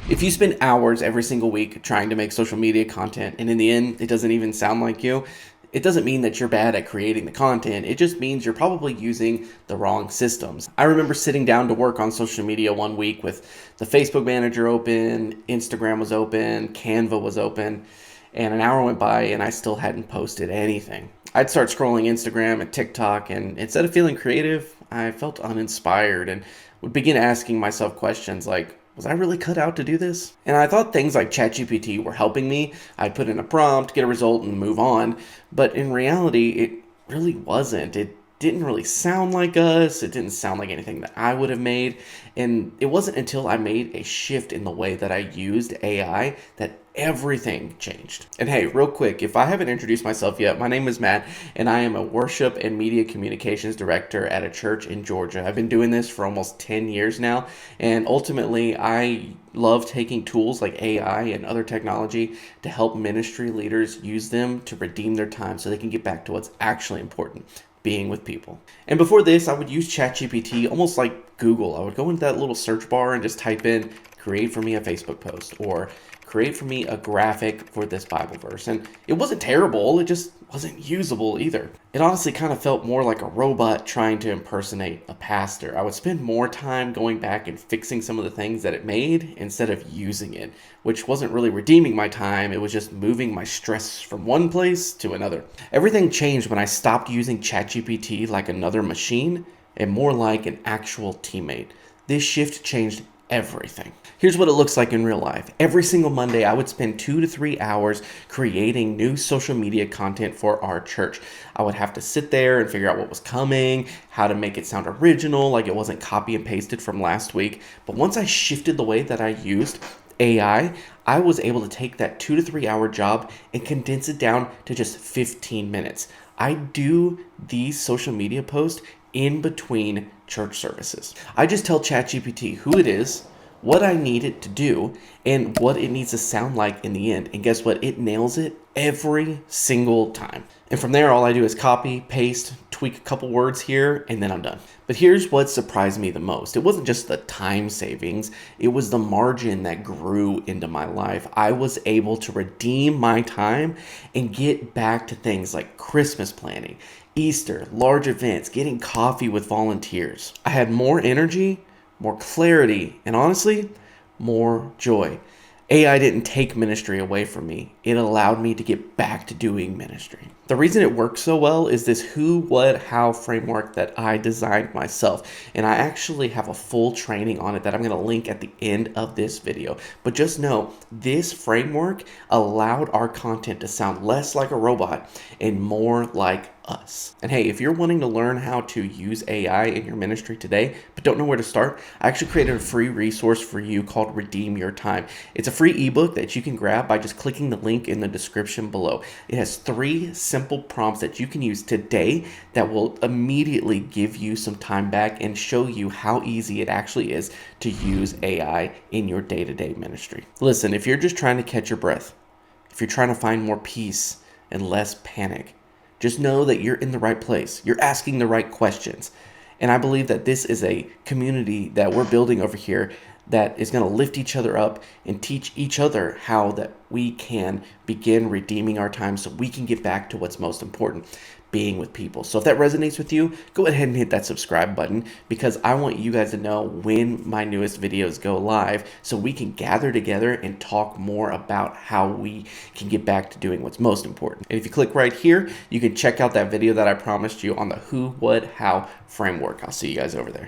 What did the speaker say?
If you spend hours every single week trying to make social media content and in the end it doesn't even sound like you, it doesn't mean that you're bad at creating the content. It just means you're probably using the wrong systems. I remember sitting down to work on social media one week with the Facebook Manager open, Instagram was open, Canva was open, and an hour went by and I still hadn't posted anything. I'd start scrolling Instagram and TikTok, and instead of feeling creative, I felt uninspired and would begin asking myself questions like, was I really cut out to do this? And I thought things like ChatGPT were helping me. I'd put in a prompt, get a result, and move on. But in reality, it really wasn't. It didn't really sound like us. It didn't sound like anything that I would have made. And it wasn't until I made a shift in the way that I used AI that everything changed. And hey, real quick, if I haven't introduced myself yet, my name is Matt, and I am a worship and media communications director at a church in Georgia. I've been doing this for almost 10 years now, and ultimately, I love taking tools like AI and other technology to help ministry leaders use them to redeem their time so they can get back to what's actually important, being with people. And before this, I would use ChatGPT almost like Google. I would go into that little search bar and just type in, create for me a Facebook post, or create for me a graphic for this Bible verse. And it wasn't terrible, it just wasn't usable either. It honestly kind of felt more like a robot trying to impersonate a pastor. I would spend more time going back and fixing some of the things that it made instead of using it, which wasn't really redeeming my time, it was just moving my stress from one place to another. Everything changed when I stopped using ChatGPT like another machine and more like an actual teammate. This shift changed everything. Here's what it looks like in real life. Every single Monday, I would spend 2 to 3 hours creating new social media content for our church. I would have to sit there and figure out what was coming, how to make it sound original, like it wasn't copy and pasted from last week. But once I shifted the way that I used AI, I was able to take that 2 to 3 hour job and condense it down to just 15 minutes. I do these social media posts in between church services. I just tell ChatGPT who it is, what I need it to do, and what it needs to sound like in the end. And guess what? It nails it every single time. And from there, all I do is copy, paste, tweak a couple words here, and then I'm done. But here's what surprised me the most. It wasn't just the time savings, it was the margin that grew into my life. I was able to redeem my time and get back to things like Christmas planning, Easter, large events, getting coffee with volunteers. I had more energy, more clarity, and honestly, more joy. AI didn't take ministry away from me. It allowed me to get back to doing ministry. The reason it works so well is this who, what, how framework that I designed myself. And I actually have a full training on it that I'm going to link at the end of this video. But just know, this framework allowed our content to sound less like a robot and more like us. And hey, if you're wanting to learn how to use AI in your ministry today, but don't know where to start, I actually created a free resource for you called Redeem Your Time. It's a free ebook that you can grab by just clicking the link in the description below. It has 3 simple prompts that you can use today that will immediately give you some time back and show you how easy it actually is to use AI in your day-to-day ministry. Listen, if you're just trying to catch your breath, if you're trying to find more peace and less panic, just know that you're in the right place. You're asking the right questions. And I believe that this is a community that we're building over here that is going to lift each other up and teach each other how that we can begin redeeming our time so we can get back to what's most important, being with people. So if that resonates with you, go ahead and hit that subscribe button because I want you guys to know when my newest videos go live so we can gather together and talk more about how we can get back to doing what's most important. And if you click right here, you can check out that video that I promised you on the who, what, how framework. I'll see you guys over there.